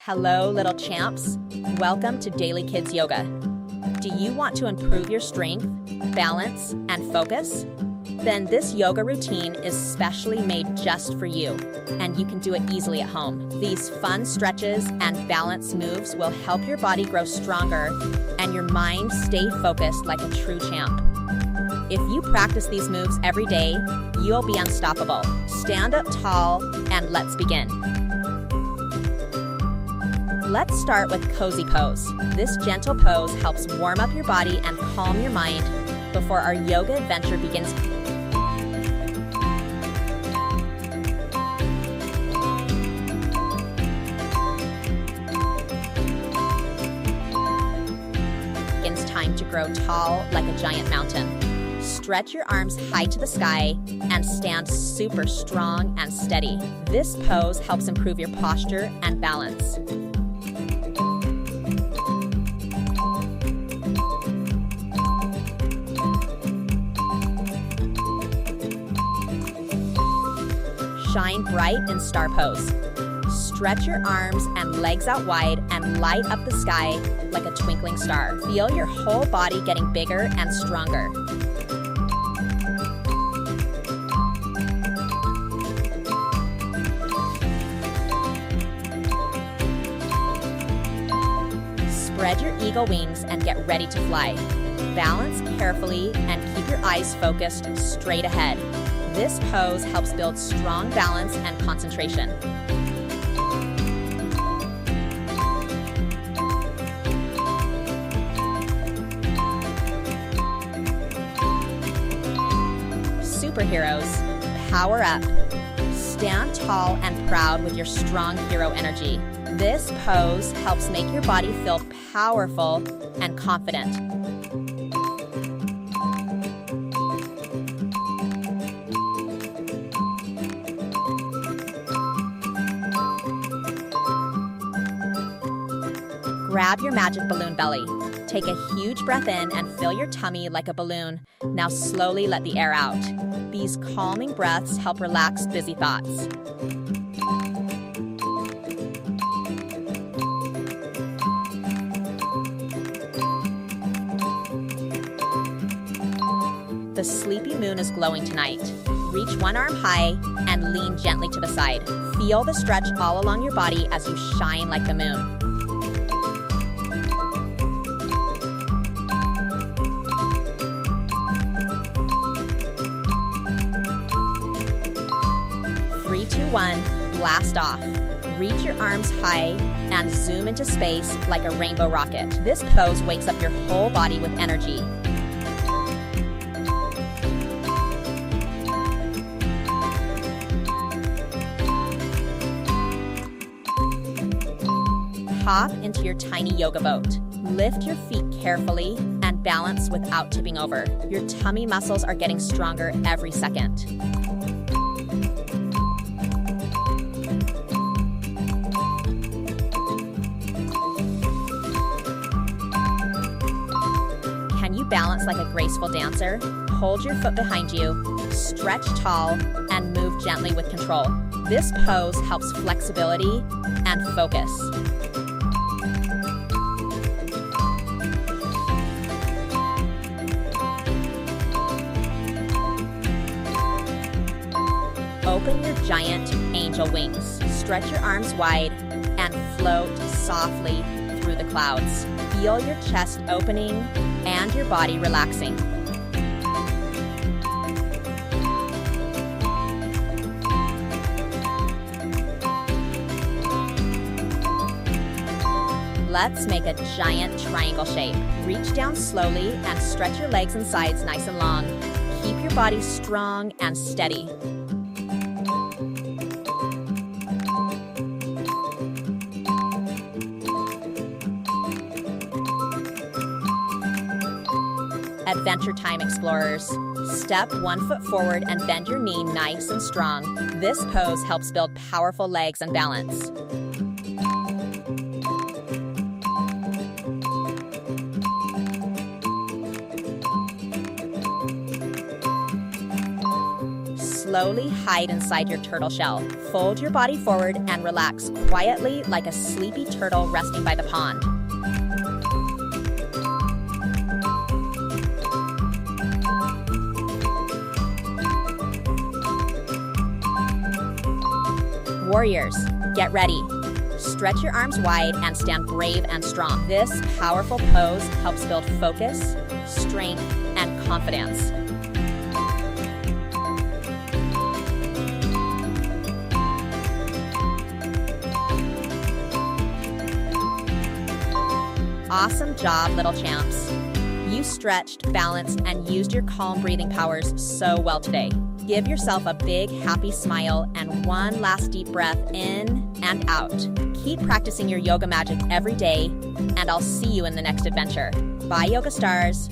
Hello, little champs. Welcome to Daily Kids Yoga. Do you want to improve your strength, balance, and focus? Then this yoga routine is specially made just for you, and you can do it easily at home. These fun stretches and balance moves will help your body grow stronger and your mind stay focused like a true champ. If you practice these moves every day, you'll be unstoppable. Stand up tall and let's begin. Let's start with Cozy Pose. This gentle pose helps warm up your body and calm your mind before our yoga adventure begins. It's time to grow tall like a giant mountain. Stretch your arms high to the sky and stand super strong and steady. This pose helps improve your posture and balance. Shine bright in star pose. Stretch your arms and legs out wide and light up the sky like a twinkling star. Feel your whole body getting bigger and stronger. Spread your eagle wings and get ready to fly. Balance carefully and keep your eyes focused straight ahead. This pose helps build strong balance and concentration. Superheroes, power up. Stand tall and proud with your strong hero energy. This pose helps make your body feel powerful and confident. Grab your magic balloon belly. Take a huge breath in and fill your tummy like a balloon. Now slowly let the air out. These calming breaths help relax busy thoughts. The sleepy moon is glowing tonight. Reach one arm high and lean gently to the side. Feel the stretch all along your body as you shine like the moon. Three, two, one, blast off. Reach your arms high and zoom into space like a rainbow rocket. This pose wakes up your whole body with energy. Hop into your tiny yoga boat. Lift your feet carefully and balance without tipping over. Your tummy muscles are getting stronger every second. Can you balance like a graceful dancer? Hold your foot behind you, stretch tall, and move gently with control. This pose helps flexibility and focus. Open your giant angel wings. Stretch your arms wide and float softly through the clouds. Feel your chest opening and your body relaxing. Let's make a giant triangle shape. Reach down slowly and stretch your legs and sides nice and long. Keep your body strong and steady. Adventure time, explorers. Step 1 foot forward and bend your knee nice and strong. This pose helps build powerful legs and balance. Slowly hide inside your turtle shell. Fold your body forward and relax quietly like a sleepy turtle resting by the pond. Warriors, get ready. Stretch your arms wide and stand brave and strong. This powerful pose helps build focus, strength, and confidence. Awesome job, little champs. You stretched, balanced, and used your calm breathing powers so well today. Give yourself a big, happy smile and one last deep breath in and out. Keep practicing your yoga magic every day, and I'll see you in the next adventure. Bye, Yoga Stars.